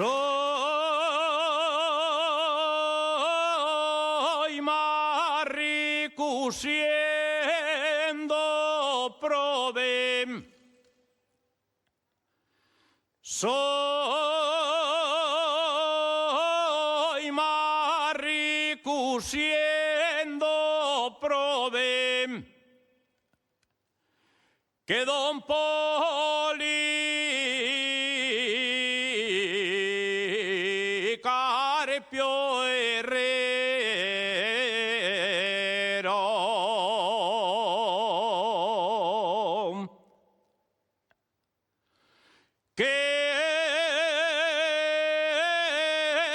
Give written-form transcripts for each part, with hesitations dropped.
Soy más rico siendo prove. Soy más rico siendo prove que don Policarpio Herrero, que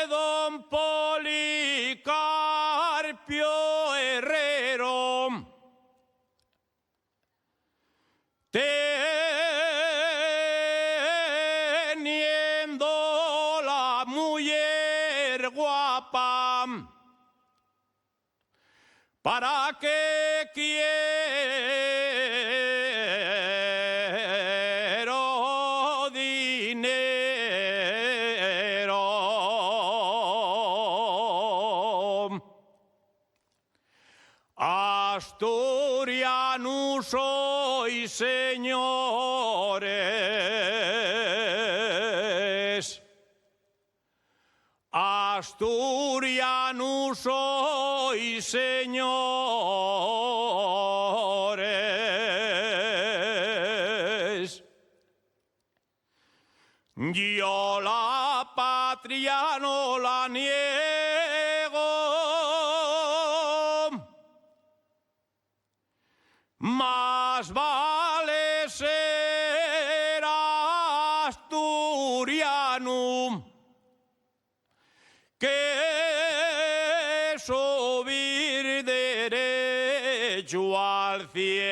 don Policarpio Herrero teniendo la mujer guapa, ¿para qué quiero dinero? Asturiano soy, señores. Asturiano soy, señores. Yo la patria no la niego, más vale ser asturiano que subir derecho al cielo.